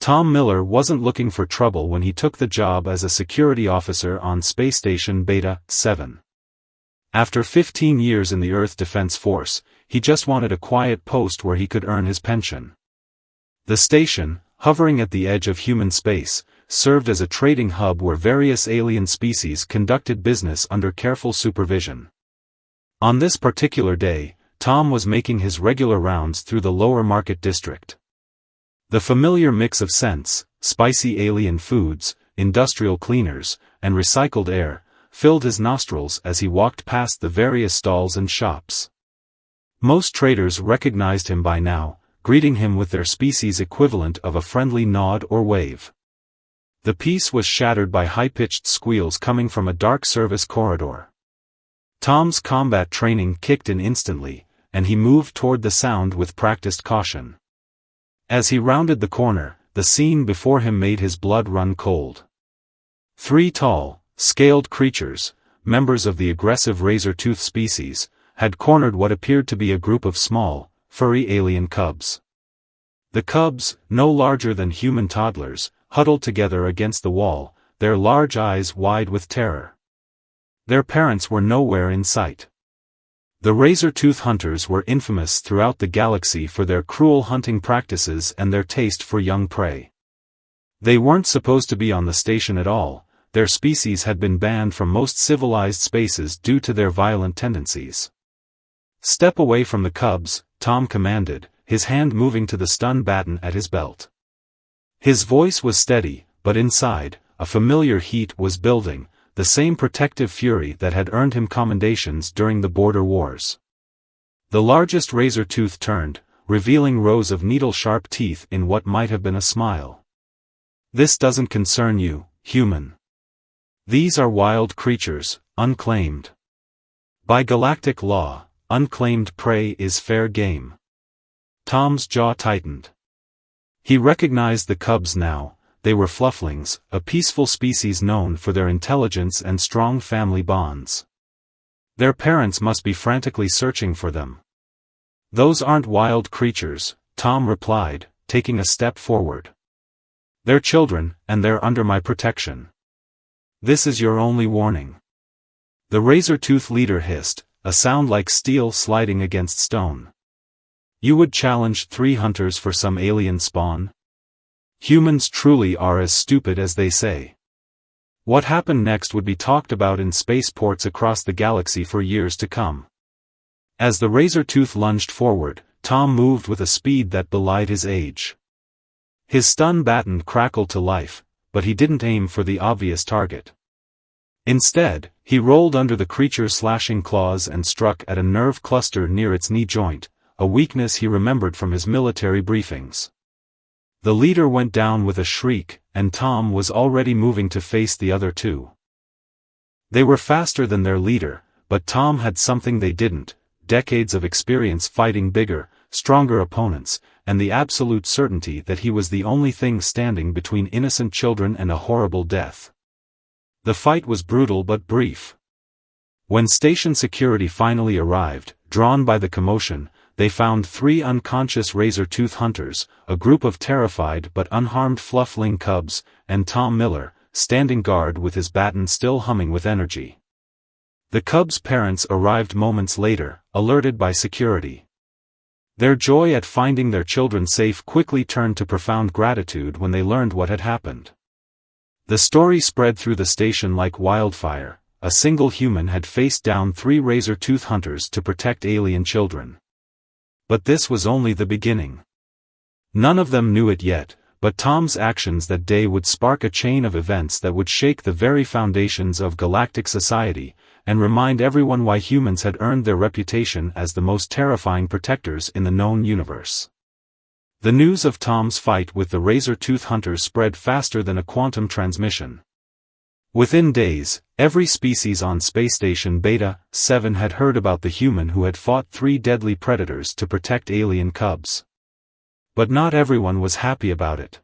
Tom Miller wasn't looking for trouble when he took the job as a security officer on Space Station Beta 7. After 15 years in the Earth Defense Force, he just wanted a quiet post where he could earn his pension. The station, hovering at the edge of human space, served as a trading hub where various alien species conducted business under careful supervision. On this particular day, Tom was making his regular rounds through the lower market district. The familiar mix of scents, spicy alien foods, industrial cleaners, and recycled air, filled his nostrils as he walked past the various stalls and shops. Most traders recognized him by now, greeting him with their species equivalent of a friendly nod or wave. The peace was shattered by high-pitched squeals coming from a dark service corridor. Tom's combat training kicked in instantly, and he moved toward the sound with practiced caution. As he rounded the corner, the scene before him made his blood run cold. 3 tall, scaled creatures, members of the aggressive razor-tooth species, had cornered what appeared to be a group of small, furry alien cubs. The cubs, no larger than human toddlers, huddled together against the wall, their large eyes wide with terror. Their parents were nowhere in sight. The razor-tooth hunters were infamous throughout the galaxy for their cruel hunting practices and their taste for young prey. They weren't supposed to be on the station at all. Their species had been banned from most civilized spaces due to their violent tendencies. "Step away from the cubs," Tom commanded, his hand moving to the stun baton at his belt. His voice was steady, but inside, a familiar heat was building, the same protective fury that had earned him commendations during the border wars. The largest razor tooth turned, revealing rows of needle-sharp teeth in what might have been a smile. "This doesn't concern you, human. These are wild creatures, unclaimed. By galactic law, unclaimed prey is fair game." Tom's jaw tightened. He recognized the cubs now. They were flufflings, a peaceful species known for their intelligence and strong family bonds. Their parents must be frantically searching for them. "Those aren't wild creatures," Tom replied, taking a step forward. "They're children, and they're under my protection. This is your only warning." The razor-tooth leader hissed, a sound like steel sliding against stone. "You would challenge 3 hunters for some alien spawn? Humans truly are as stupid as they say." What happened next would be talked about in spaceports across the galaxy for years to come. As the razor-tooth lunged forward, Tom moved with a speed that belied his age. His stun baton crackled to life, but he didn't aim for the obvious target. Instead, he rolled under the creature's slashing claws and struck at a nerve cluster near its knee joint, a weakness he remembered from his military briefings. The leader went down with a shriek, and Tom was already moving to face the other 2. They were faster than their leader, but Tom had something they didn't: decades of experience fighting bigger, stronger opponents, and the absolute certainty that he was the only thing standing between innocent children and a horrible death. The fight was brutal but brief. When station security finally arrived, drawn by the commotion, they found 3 unconscious razor-tooth hunters, a group of terrified but unharmed fluffling cubs, and Tom Miller, standing guard with his baton still humming with energy. The cubs' parents arrived moments later, alerted by security. Their joy at finding their children safe quickly turned to profound gratitude when they learned what had happened. The story spread through the station like wildfire. A single human had faced down 3 razor-tooth hunters to protect alien children. But this was only the beginning. None of them knew it yet, but Tom's actions that day would spark a chain of events that would shake the very foundations of galactic society, and remind everyone why humans had earned their reputation as the most terrifying protectors in the known universe. The news of Tom's fight with the razor-tooth hunters spread faster than a quantum transmission. Within days, every species on Space Station Beta 7 had heard about the human who had fought 3 deadly predators to protect alien cubs. But not everyone was happy about it.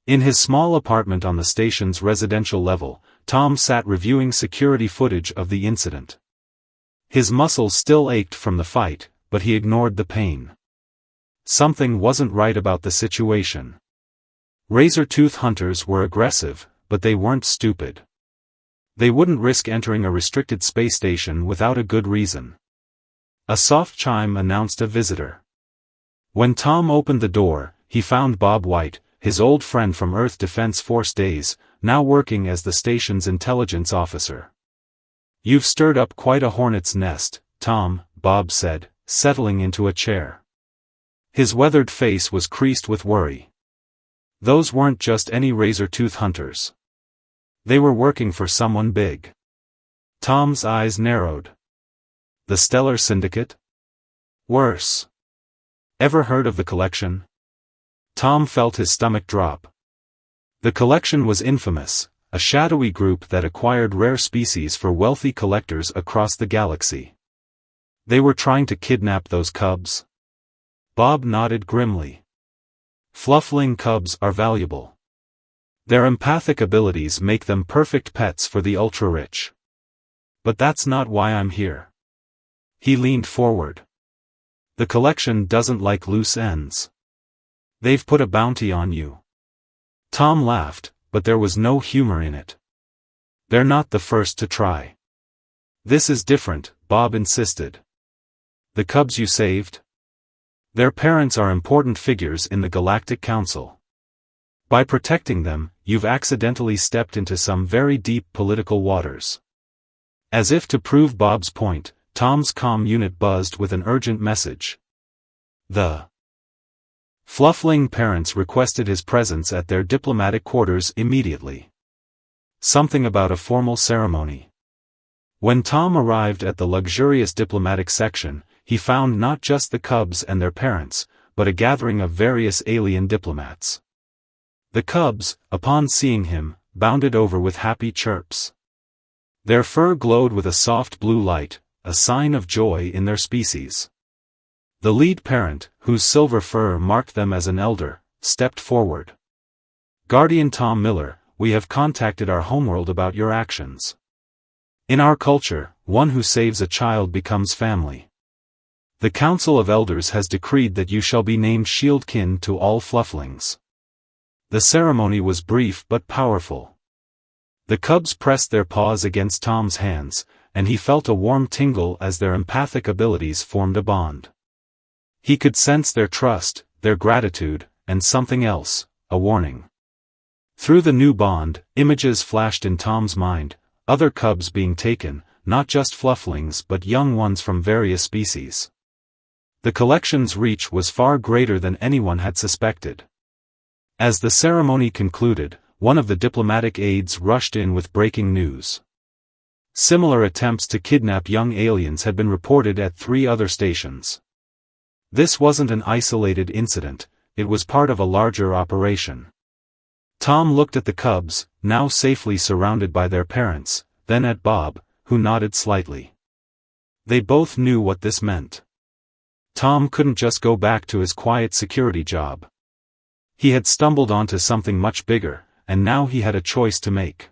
In his small apartment on the station's residential level, Tom sat reviewing security footage of the incident. His muscles still ached from the fight, but he ignored the pain. Something wasn't right about the situation. Razor-tooth hunters were aggressive, but they weren't stupid. They wouldn't risk entering a restricted space station without a good reason. A soft chime announced a visitor. When Tom opened the door, he found Bob White, his old friend from Earth Defense Force days, now working as the station's intelligence officer. "You've stirred up quite a hornet's nest, Tom," Bob said, settling into a chair. His weathered face was creased with worry. Those weren't just any razor-tooth hunters. They were working for someone big. Tom's eyes narrowed. The Stellar Syndicate? Worse. Ever heard of the Collection? Tom felt his stomach drop. The Collection was infamous, a shadowy group that acquired rare species for wealthy collectors across the galaxy. They were trying to kidnap those cubs? Bob nodded grimly. Fluffling cubs are valuable. Their empathic abilities make them perfect pets for the ultra-rich. But that's not why I'm here. He leaned forward. The Collection doesn't like loose ends. They've put a bounty on you. Tom laughed, but there was no humor in it. They're not the first to try. This is different, Bob insisted. The cubs you saved? Their parents are important figures in the Galactic Council. By protecting them, you've accidentally stepped into some very deep political waters. As if to prove Bob's point, Tom's comm unit buzzed with an urgent message. The Fluffling parents requested his presence at their diplomatic quarters immediately. Something about a formal ceremony. When Tom arrived at the luxurious diplomatic section, he found not just the cubs and their parents, but a gathering of various alien diplomats. The cubs, upon seeing him, bounded over with happy chirps. Their fur glowed with a soft blue light, a sign of joy in their species. The lead parent, whose silver fur marked them as an elder, stepped forward. "Guardian Tom Miller, we have contacted our homeworld about your actions. In our culture, one who saves a child becomes family. The Council of Elders has decreed that you shall be named shieldkin to all flufflings." The ceremony was brief but powerful. The cubs pressed their paws against Tom's hands, and he felt a warm tingle as their empathic abilities formed a bond. He could sense their trust, their gratitude, and something else, a warning. Through the new bond, images flashed in Tom's mind, other cubs being taken, not just flufflings but young ones from various species. The Collection's reach was far greater than anyone had suspected. As the ceremony concluded, one of the diplomatic aides rushed in with breaking news. Similar attempts to kidnap young aliens had been reported at 3 other stations. This wasn't an isolated incident, it was part of a larger operation. Tom looked at the cubs, now safely surrounded by their parents, then at Bob, who nodded slightly. They both knew what this meant. Tom couldn't just go back to his quiet security job. He had stumbled onto something much bigger, and now he had a choice to make.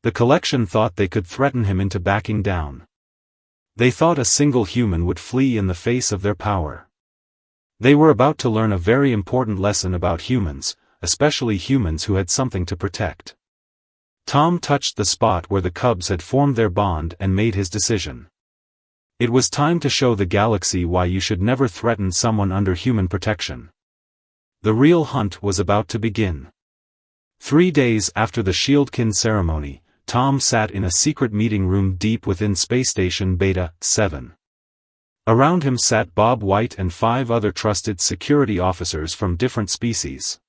The Collection thought they could threaten him into backing down. They thought a single human would flee in the face of their power. They were about to learn a very important lesson about humans, especially humans who had something to protect. Tom touched the spot where the cubs had formed their bond and made his decision. It was time to show the galaxy why you should never threaten someone under human protection. The real hunt was about to begin. 3 days after the shieldkin ceremony, Tom sat in a secret meeting room deep within Space Station Beta 7. Around him sat Bob White and 5 other trusted security officers from different species.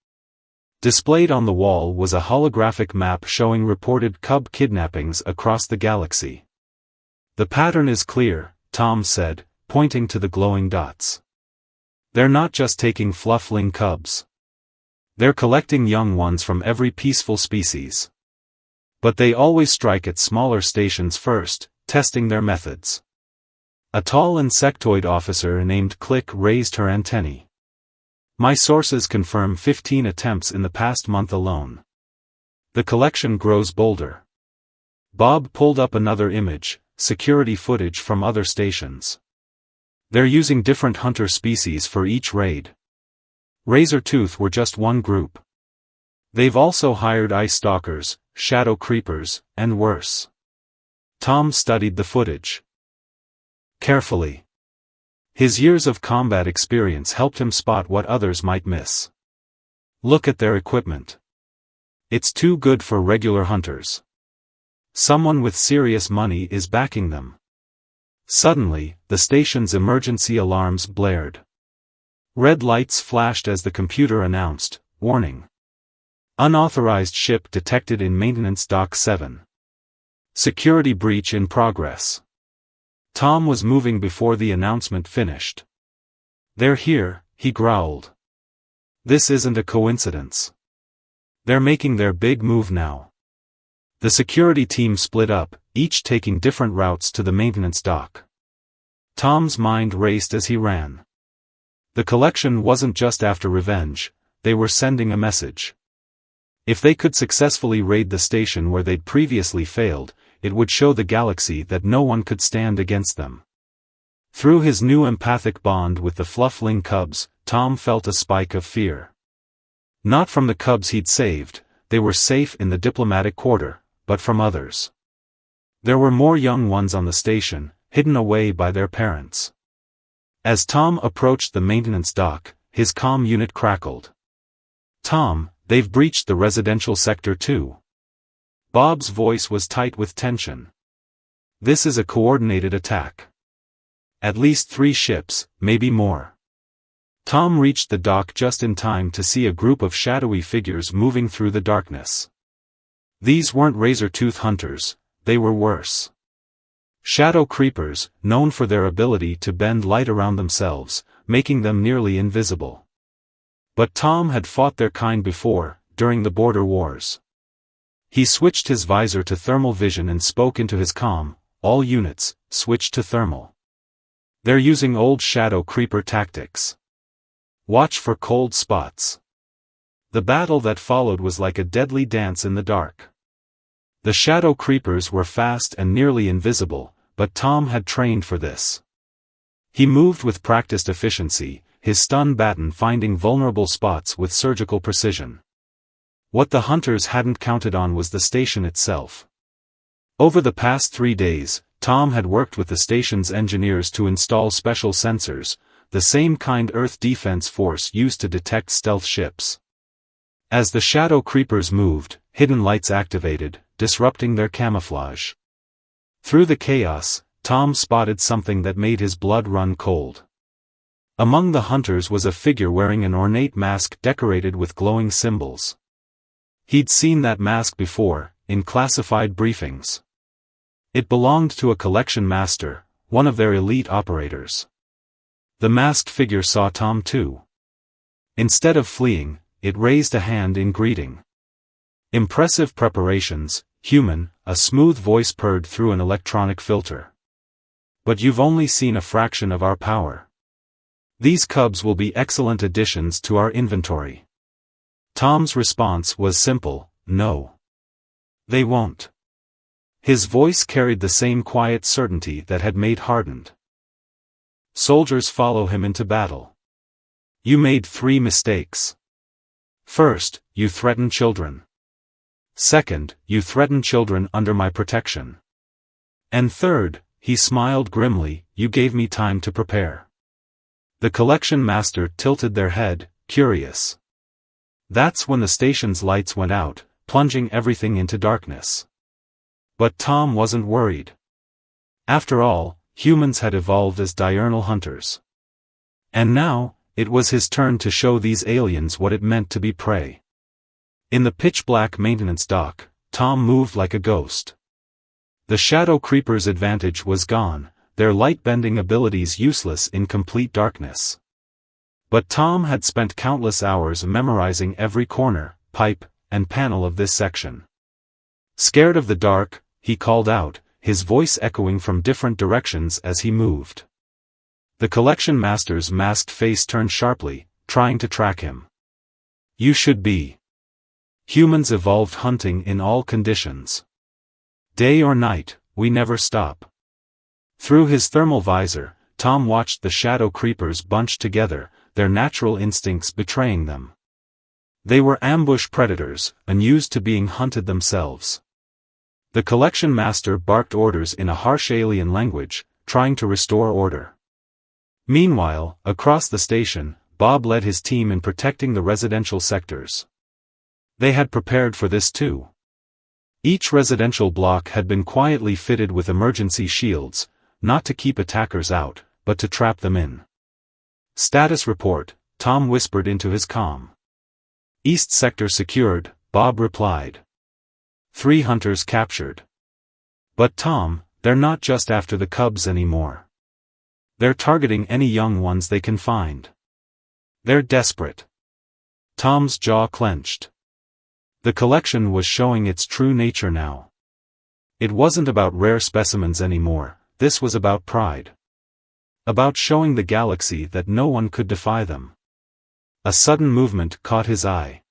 Displayed on the wall was a holographic map showing reported cub kidnappings across the galaxy. "The pattern is clear," Tom said, pointing to the glowing dots. "They're not just taking fluffling cubs. They're collecting young ones from every peaceful species. But they always strike at smaller stations first, testing their methods." A tall insectoid officer named Click raised her antennae. "My sources confirm 15 attempts in the past month alone. The Collection grows bolder." Bob pulled up another image, security footage from other stations. "They're using different hunter species for each raid. Razor-tooth were just one group. They've also hired ice stalkers, shadow creepers, and worse. Tom studied the footage carefully. His years of combat experience helped him spot what others might miss. Look at their equipment. It's too good for regular hunters. Someone with serious money is backing them. Suddenly, the station's emergency alarms blared. Red lights flashed as the computer announced, "Warning. Unauthorized ship detected in Maintenance Dock 7. Security breach in progress." Tom was moving before the announcement finished. "They're here," he growled. "This isn't a coincidence. They're making their big move now." The security team split up, each taking different routes to the maintenance dock. Tom's mind raced as he ran. The collection wasn't just after revenge, they were sending a message. If they could successfully raid the station where they'd previously failed, it would show the galaxy that no one could stand against them. Through his new empathic bond with the Fluffling cubs, Tom felt a spike of fear. Not from the cubs he'd saved, they were safe in the diplomatic quarter, but from others. There were more young ones on the station, hidden away by their parents. As Tom approached the maintenance dock, his comm unit crackled. "Tom, they've breached the residential sector too." Bob's voice was tight with tension. "This is a coordinated attack. At least 3 ships, maybe more." Tom reached the dock just in time to see a group of shadowy figures moving through the darkness. These weren't razor-tooth hunters, they were worse. Shadow creepers, known for their ability to bend light around themselves, making them nearly invisible. But Tom had fought their kind before, during the border wars. He switched his visor to thermal vision and spoke into his comm, "All units, switch to thermal. They're using old shadow creeper tactics. Watch for cold spots." The battle that followed was like a deadly dance in the dark. The shadow creepers were fast and nearly invisible, but Tom had trained for this. He moved with practiced efficiency, his stun baton finding vulnerable spots with surgical precision. What the hunters hadn't counted on was the station itself. Over the past 3 days, Tom had worked with the station's engineers to install special sensors, the same kind Earth Defense Force used to detect stealth ships. As the shadow creepers moved, hidden lights activated, disrupting their camouflage. Through the chaos, Tom spotted something that made his blood run cold. Among the hunters was a figure wearing an ornate mask decorated with glowing symbols. He'd seen that mask before, in classified briefings. It belonged to a collection master, one of their elite operators. The masked figure saw Tom too. Instead of fleeing, it raised a hand in greeting. "Impressive preparations, human," a smooth voice purred through an electronic filter. "But you've only seen a fraction of our power. These cubs will be excellent additions to our inventory." Tom's response was simple, "No. They won't." His voice carried the same quiet certainty that had made hardened soldiers follow him into battle. "You made 3 mistakes. First, you threatened children. Second, you threatened children under my protection. And third," he smiled grimly, "you gave me time to prepare." The collection master tilted their head, curious. That's when the station's lights went out, plunging everything into darkness. But Tom wasn't worried. After all, humans had evolved as diurnal hunters. And now, it was his turn to show these aliens what it meant to be prey. In the pitch-black maintenance dock, Tom moved like a ghost. The shadow creepers' advantage was gone, their light-bending abilities useless in complete darkness. But Tom had spent countless hours memorizing every corner, pipe, and panel of this section. Scared of the dark, he called out, his voice echoing from different directions as he moved. The collection master's masked face turned sharply, trying to track him. "You should be. Humans evolved hunting in all conditions. Day or night, we never stop." Through his thermal visor, Tom watched the shadow creepers bunch together, their natural instincts betraying them. They were ambush predators, unused to being hunted themselves. The collection master barked orders in a harsh alien language, trying to restore order. Meanwhile, across the station, Bob led his team in protecting the residential sectors. They had prepared for this too. Each residential block had been quietly fitted with emergency shields, not to keep attackers out, but to trap them in. "Status report," Tom whispered into his comm. "East sector secured," Bob replied. 3 hunters captured. "But Tom, they're not just after the cubs anymore. They're targeting any young ones they can find. They're desperate." Tom's jaw clenched. The collection was showing its true nature now. It wasn't about rare specimens anymore, this was about pride. About showing the galaxy that no one could defy them. A sudden movement caught his eye.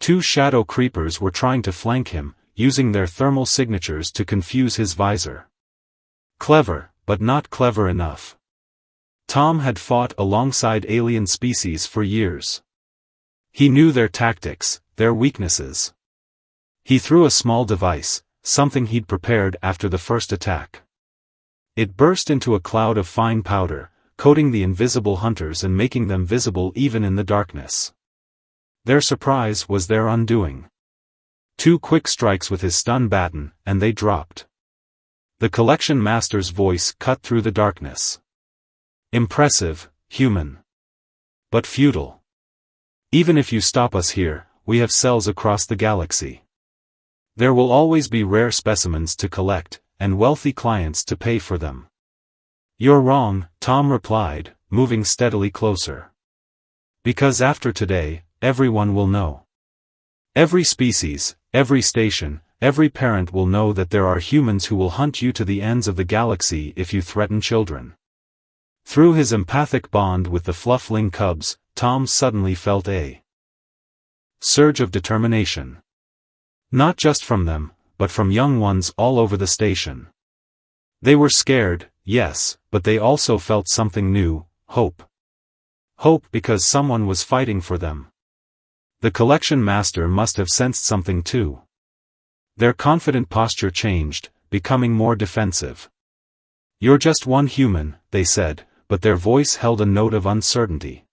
2 shadow creepers were trying to flank him, using their thermal signatures to confuse his visor. Clever, but not clever enough. Tom had fought alongside alien species for years. He knew their tactics, their weaknesses. He threw a small device, something he'd prepared after the first attack. It burst into a cloud of fine powder, coating the invisible hunters and making them visible even in the darkness. Their surprise was their undoing. 2 quick strikes with his stun baton, and they dropped. The collection master's voice cut through the darkness. "Impressive, human. But futile. Even if you stop us here, we have cells across the galaxy. There will always be rare specimens to collect, and wealthy clients to pay for them." "You're wrong," Tom replied, moving steadily closer. "Because after today, everyone will know. Every species, every station, every parent will know that there are humans who will hunt you to the ends of the galaxy if you threaten children." Through his empathic bond with the fluffling cubs, Tom suddenly felt a surge of determination. Not just from them, but from young ones all over the station. They were scared, yes, but they also felt something new, hope. Hope because someone was fighting for them. The collection master must have sensed something too. Their confident posture changed, becoming more defensive. "You're just one human," they said, but their voice held a note of uncertainty.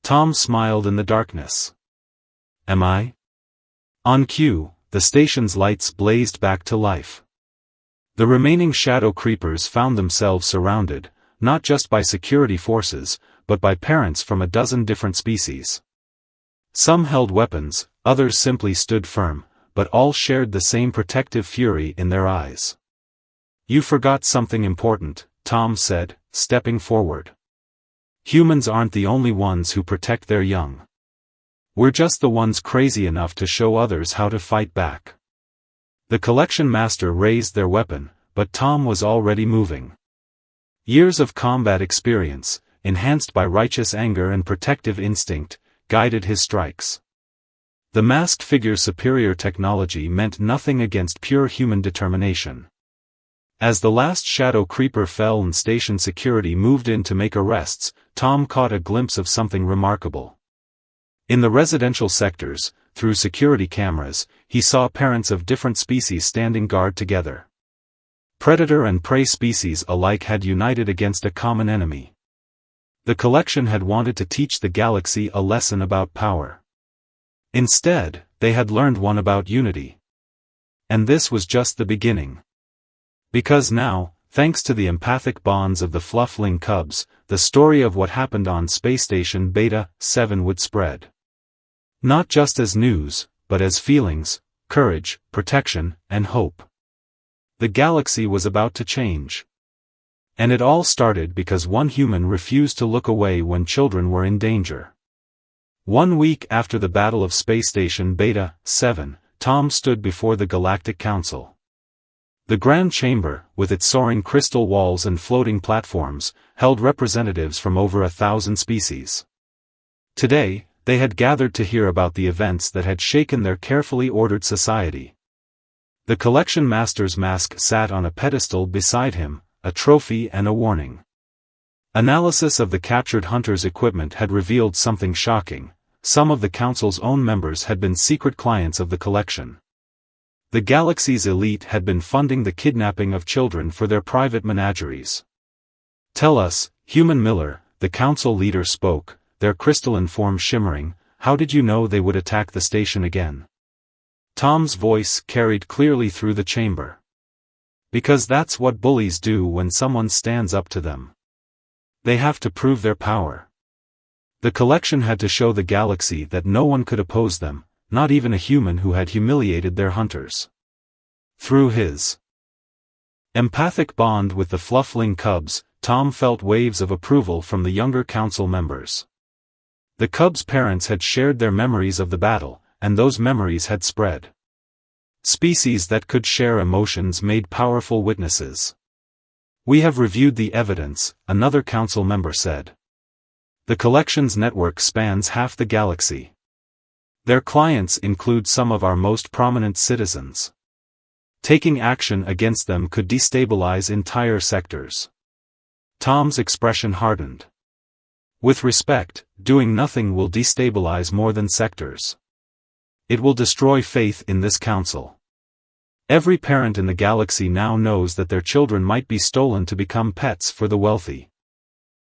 Tom smiled in the darkness. "Am I?" On cue, the station's lights blazed back to life. The remaining shadow creepers found themselves surrounded, not just by security forces, but by parents from a dozen different species. Some held weapons, others simply stood firm, but all shared the same protective fury in their eyes. "You forgot something important," Tom said, stepping forward. "Humans aren't the only ones who protect their young. We're just the ones crazy enough to show others how to fight back." The collection master raised their weapon, but Tom was already moving. Years of combat experience, enhanced by righteous anger and protective instinct, guided his strikes. The masked figure's superior technology meant nothing against pure human determination. As the last shadow creeper fell and station security moved in to make arrests, Tom caught a glimpse of something remarkable. In the residential sectors, through security cameras, he saw parents of different species standing guard together. Predator and prey species alike had united against a common enemy. The collection had wanted to teach the galaxy a lesson about power. Instead, they had learned one about unity. And this was just the beginning. Because now, thanks to the empathic bonds of the fluffling cubs, the story of what happened on Space Station Beta 7 would spread. Not just as news, but as feelings, courage, protection, and hope. The galaxy was about to change. And it all started because one human refused to look away when children were in danger. 1 week after the Battle of Space Station Beta 7, Tom stood before the Galactic Council. The Grand Chamber, with its soaring crystal walls and floating platforms, held representatives from over 1,000 species. Today, they had gathered to hear about the events that had shaken their carefully ordered society. The collection master's mask sat on a pedestal beside him, a trophy and a warning. Analysis of the captured hunter's equipment had revealed something shocking. some of the Council's own members had been secret clients of the collection. The galaxy's elite had been funding the kidnapping of children for their private menageries. "Tell us, Human Miller," the Council leader spoke, their crystalline form shimmering, "how did you know they would attack the station again?" Tom's voice carried clearly through the chamber. "Because that's what bullies do when someone stands up to them. They have to prove their power. The collection had to show the galaxy that no one could oppose them, not even a human who had humiliated their hunters." Through his empathic bond with the fluffling cubs, Tom felt waves of approval from the younger council members. The cubs' parents had shared their memories of the battle, and those memories had spread. Species that could share emotions made powerful witnesses. "We have reviewed the evidence," another council member said. "The collection's network spans half the galaxy. Their clients include some of our most prominent citizens. Taking action against them could destabilize entire sectors." Tom's expression hardened. "With respect, doing nothing will destabilize more than sectors. It will destroy faith in this council. Every parent in the galaxy now knows that their children might be stolen to become pets for the wealthy.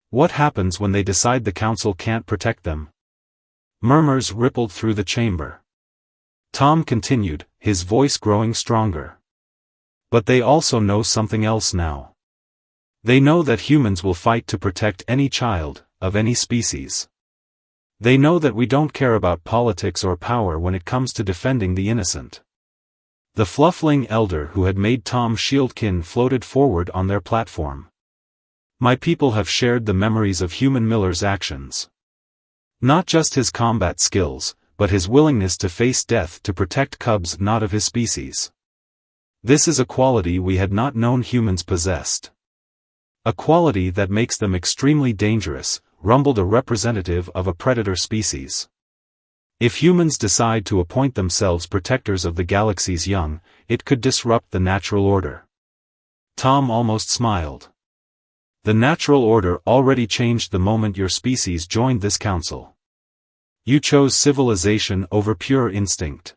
What happens when they decide the council can't protect them?" Murmurs rippled through the chamber. Tom continued, his voice growing stronger. "But they also know something else now. They know that humans will fight to protect any child, of any species. They know that we don't care about politics or power when it comes to defending the innocent." The fluffling elder who had made Tom shieldkin floated forward on their platform. "My people have shared the memories of Human Miller's actions. Not just his combat skills, but his willingness to face death to protect cubs not of his species. This is a quality we had not known humans possessed. A quality that makes them extremely dangerous," rumbled a representative of a predator species. "If humans decide to appoint themselves protectors of the galaxy's young, it could disrupt the natural order." Tom almost smiled. "The natural order already changed the moment your species joined this council. You chose civilization over pure instinct.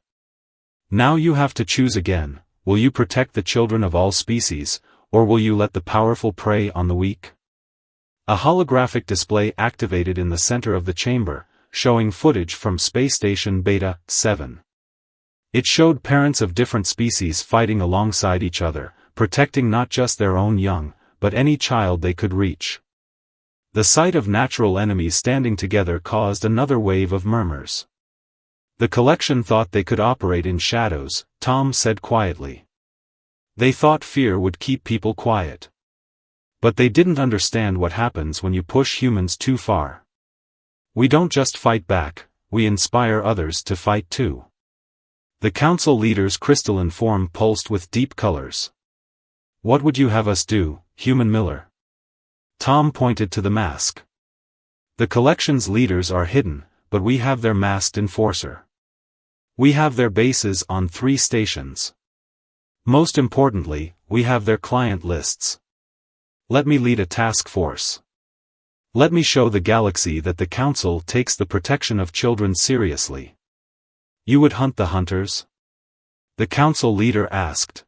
Now you have to choose again: will you protect the children of all species, or will you let the powerful prey on the weak?" A holographic display activated in the center of the chamber, showing footage from Space Station Beta 7. It showed parents of different species fighting alongside each other, protecting not just their own young, but any child they could reach. The sight of natural enemies standing together caused another wave of murmurs. "The collection thought they could operate in shadows," Tom said quietly. "They thought fear would keep people quiet. But they didn't understand what happens when you push humans too far. We don't just fight back, we inspire others to fight too." The council leader's crystalline form pulsed with deep colors. "What would you have us do, Human Miller?" Tom pointed to the mask. "The collection's leaders are hidden, but we have their masked enforcer. We have their bases on 3 stations. Most importantly, we have their client lists. Let me lead a task force. Let me show the galaxy that the council takes the protection of children seriously." "You would hunt the hunters?" the council leader asked.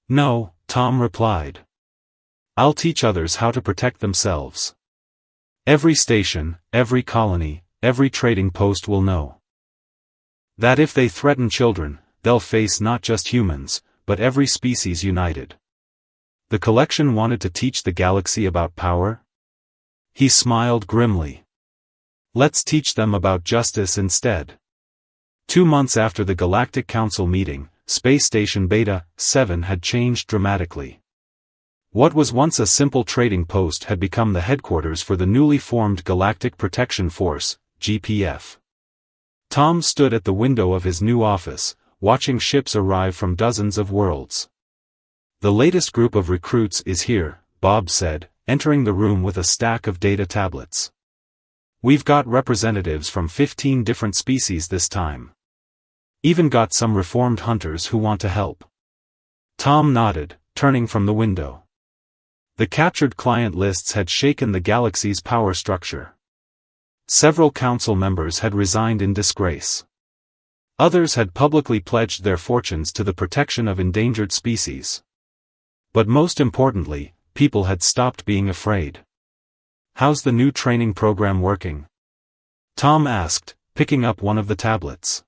"No," Tom replied. "I'll teach others how to protect themselves. Every station, every colony, every trading post will know that if they threaten children, they'll face not just humans, but every species united." The collection wanted to teach the galaxy about power? He smiled grimly. "Let's teach them about justice instead." 2 months after the Galactic Council meeting, Space Station Beta 7 had changed dramatically. What was once a simple trading post had become the headquarters for the newly formed Galactic Protection Force, GPF. Tom stood at the window of his new office, watching ships arrive from dozens of worlds. "The latest group of recruits is here," Bob said, entering the room with a stack of data tablets. "We've got representatives from 15 different species this time. Even got some reformed hunters who want to help." Tom nodded, turning from the window. The captured client lists had shaken the galaxy's power structure. Several council members had resigned in disgrace. Others had publicly pledged their fortunes to the protection of endangered species. But most importantly, people had stopped being afraid. "How's the new training program working?" Tom asked, picking up one of the tablets.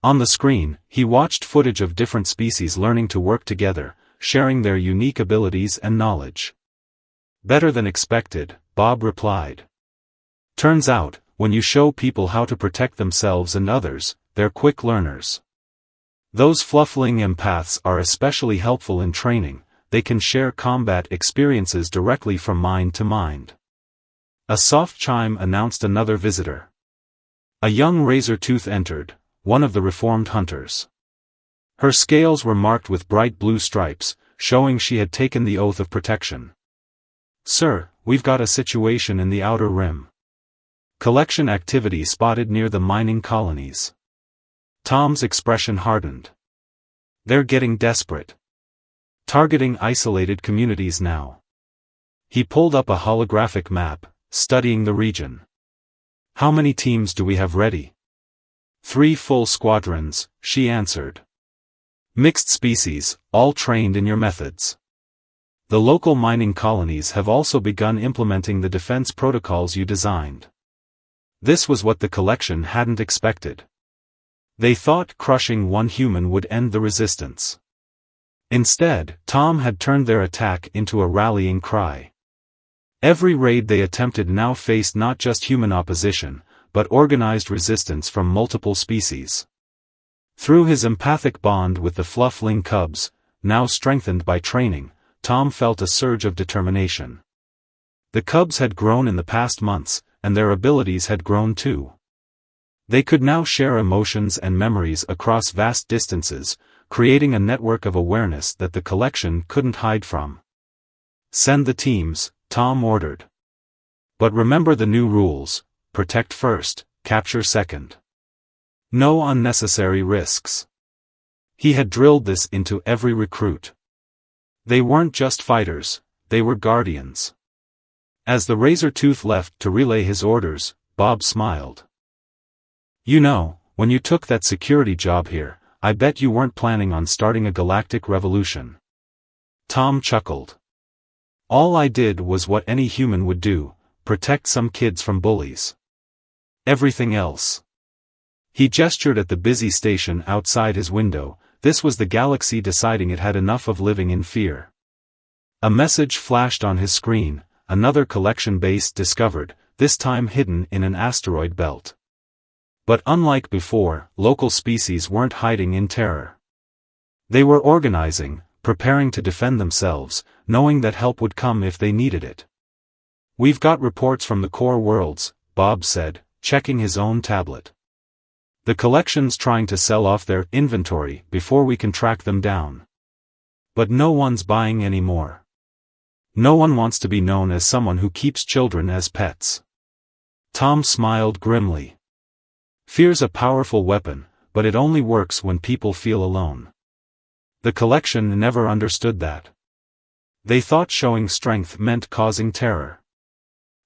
On the screen, he watched footage of different species learning to work together, sharing their unique abilities and knowledge. "Better than expected," Bob replied. "Turns out, when you show people how to protect themselves and others, they're quick learners. Those fluffling empaths are especially helpful in training. They can share combat experiences directly from mind to mind." A soft chime announced another visitor. A young razor-tooth entered, one of the reformed hunters. Her scales were marked with bright blue stripes, showing she had taken the oath of protection. "Sir, we've got a situation in the Outer Rim. Collection activity spotted near the mining colonies." Tom's expression hardened. "They're getting desperate. Targeting isolated communities now." He pulled up a holographic map, studying the region. "How many teams do we have ready?" "3 full squadrons," she answered. "Mixed species, all trained in your methods. The local mining colonies have also begun implementing the defense protocols you designed." This was what the collection hadn't expected. They thought crushing one human would end the resistance. Instead, Tom had turned their attack into a rallying cry. Every raid they attempted now faced not just human opposition, but organized resistance from multiple species. Through his empathic bond with the fluffling cubs, now strengthened by training, Tom felt a surge of determination. The cubs had grown in the past months, and their abilities had grown too. They could now share emotions and memories across vast distances, creating a network of awareness that the collection couldn't hide from. "Send the teams," Tom ordered. "But remember the new rules: protect first, capture second. No unnecessary risks." He had drilled this into every recruit. They weren't just fighters, they were guardians. As the razor-tooth left to relay his orders, Bob smiled. "You know, when you took that security job here, I bet you weren't planning on starting a galactic revolution." Tom chuckled. "All I did was what any human would do: protect some kids from bullies. Everything else." He gestured at the busy station outside his window. This was the galaxy deciding it had enough of living in fear. A message flashed on his screen: another collection base discovered, this time hidden in an asteroid belt. But unlike before, local species weren't hiding in terror. They were organizing, preparing to defend themselves, knowing that help would come if they needed it. "We've got reports from the core worlds," Bob said, checking his own tablet. "The collection's trying to sell off their inventory before we can track them down. But no one's buying anymore. No one wants to be known as someone who keeps children as pets." Tom smiled grimly. "Fear's a powerful weapon, but it only works when people feel alone." The collection never understood that. They thought showing strength meant causing terror.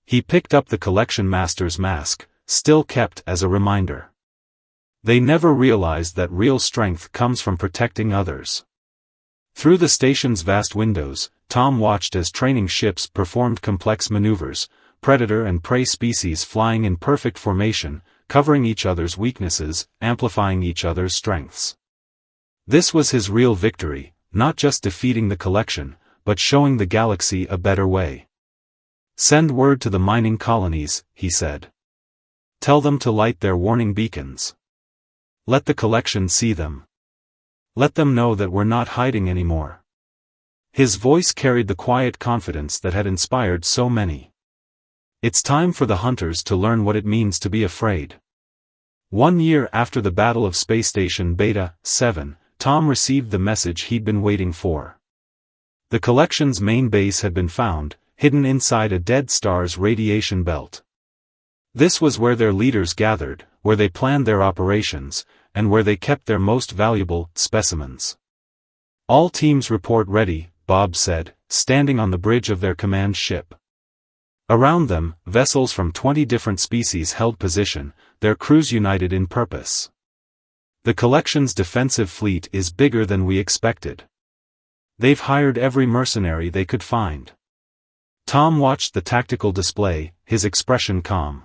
He picked up the collection master's mask, still kept as a reminder. They never realized that real strength comes from protecting others. Through the station's vast windows, Tom watched as training ships performed complex maneuvers, predator and prey species flying in perfect formation, covering each other's weaknesses, amplifying each other's strengths. This was his real victory, not just defeating the collection, but showing the galaxy a better way. "Send word to the mining colonies," he said. "Tell them to light their warning beacons. Let the collection see them. Let them know that we're not hiding anymore." His voice carried the quiet confidence that had inspired so many. It's time for the hunters to learn what it means to be afraid. 1 year after the Battle of Space Station Beta 7, Tom received the message he'd been waiting for. The collection's main base had been found, hidden inside a dead star's radiation belt. This was where their leaders gathered, where they planned their operations, and where they kept their most valuable specimens. "All teams report ready," Bob said, standing on the bridge of their command ship. Around them, vessels from 20 different species held position, their crews united in purpose. The collection's defensive fleet is bigger than we expected. They've hired every mercenary they could find. Tom watched the tactical display, his expression calm.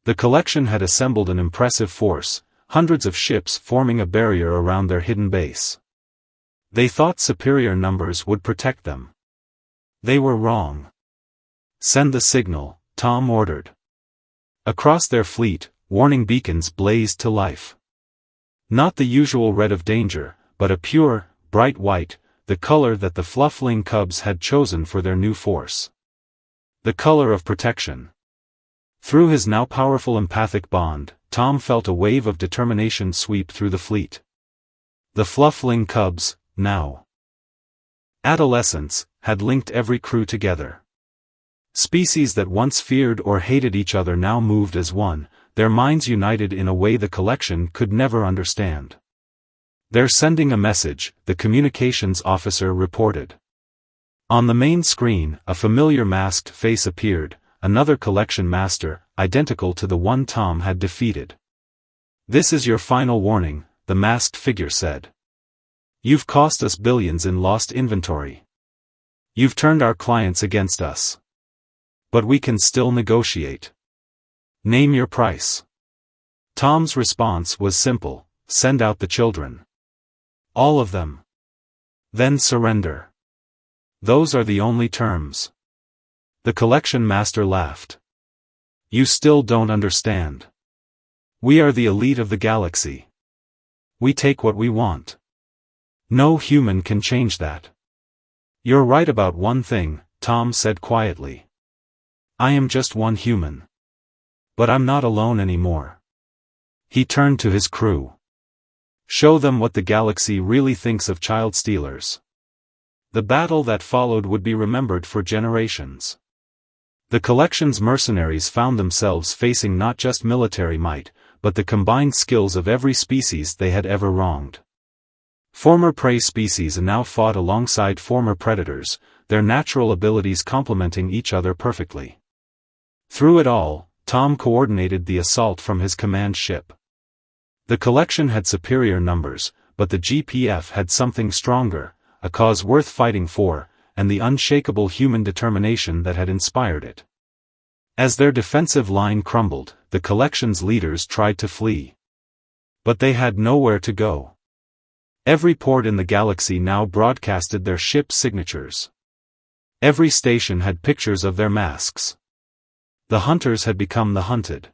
The collection had assembled an impressive force, hundreds of ships forming a barrier around their hidden base. They thought superior numbers would protect them. They were wrong. Send the signal, Tom ordered. Across their fleet, warning beacons blazed to life. Not the usual red of danger, but a pure, bright white, the color that the Fluffling Cubs had chosen for their new force. The color of protection. Through his now powerful empathic bond, Tom felt a wave of determination sweep through the fleet. The Fluffling Cubs, now adolescents, had linked every crew together. Species that once feared or hated each other now moved as one, their minds united in a way the collection could never understand. "They're sending a message," the communications officer reported. On the main screen, a familiar masked face appeared, another collection master, identical to the one Tom had defeated. "This is your final warning," the masked figure said. "You've cost us billions in lost inventory. You've turned our clients against us. But we can still negotiate. Name your price." Tom's response was simple: send out the children. All of them. Then surrender. Those are the only terms. The collection master laughed. "You still don't understand. We are the elite of the galaxy. We take what we want. No human can change that." "You're right about one thing," Tom said quietly. "I am just one human. But I'm not alone anymore." He turned to his crew. "Show them what the galaxy really thinks of child stealers." The battle that followed would be remembered for generations. The collection's mercenaries found themselves facing not just military might, but the combined skills of every species they had ever wronged. Former prey species now fought alongside former predators, their natural abilities complementing each other perfectly. Through it all, Tom coordinated the assault from his command ship. The collection had superior numbers, but the GPF had something stronger, a cause worth fighting for, and the unshakable human determination that had inspired it. As their defensive line crumbled, the collection's leaders tried to flee. But they had nowhere to go. Every port in the galaxy now broadcasted their ship's signatures. Every station had pictures of their masks. The hunters had become the hunted.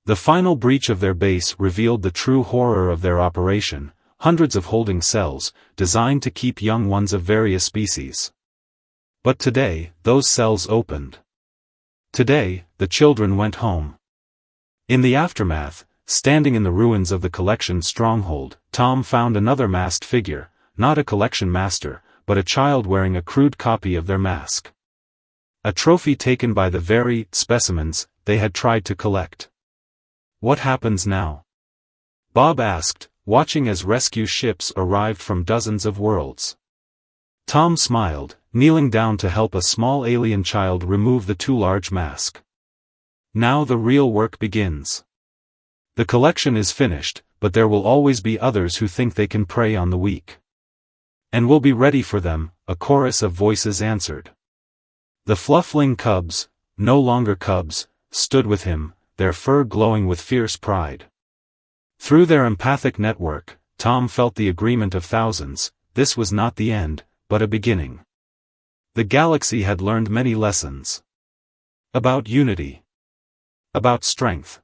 The final breach of their base revealed the true horror of their operation: hundreds of holding cells, designed to keep young ones of various species. But today, those cells opened. Today, the children went home. In the aftermath, standing in the ruins of the collection's stronghold, Tom found another masked figure, not a collection master, but a child wearing a crude copy of their mask. A trophy taken by the very specimens they had tried to collect. "What happens now?" Bob asked, watching as rescue ships arrived from dozens of worlds. Tom smiled, kneeling down to help a small alien child remove the too large mask. "Now the real work begins. The collection is finished, but there will always be others who think they can prey on the weak. And we'll be ready for them," a chorus of voices answered. The Fluffling Cubs, no longer cubs, stood with him, their fur glowing with fierce pride. Through their empathic network, Tom felt the agreement of thousands: this was not the end, but a beginning. The galaxy had learned many lessons. About unity. About strength.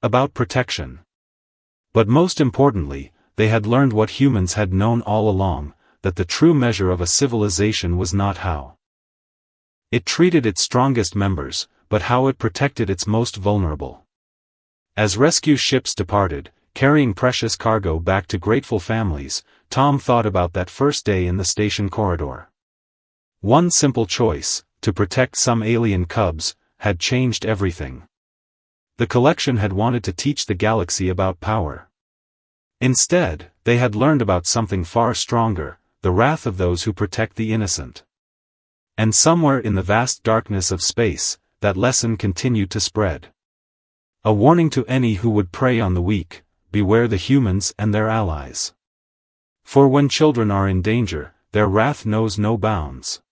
About protection. But most importantly, they had learned what humans had known all along, that the true measure of a civilization was not how it treated its strongest members, but how it protected its most vulnerable. As rescue ships departed, carrying precious cargo back to grateful families, Tom thought about that first day in the station corridor. One simple choice, to protect some alien cubs, had changed everything. The collection had wanted to teach the galaxy about power. Instead, they had learned about something far stronger: the wrath of those who protect the innocent. And somewhere in the vast darkness of space, that lesson continued to spread. A warning to any who would prey on the weak: beware the humans and their allies. For when children are in danger, their wrath knows no bounds.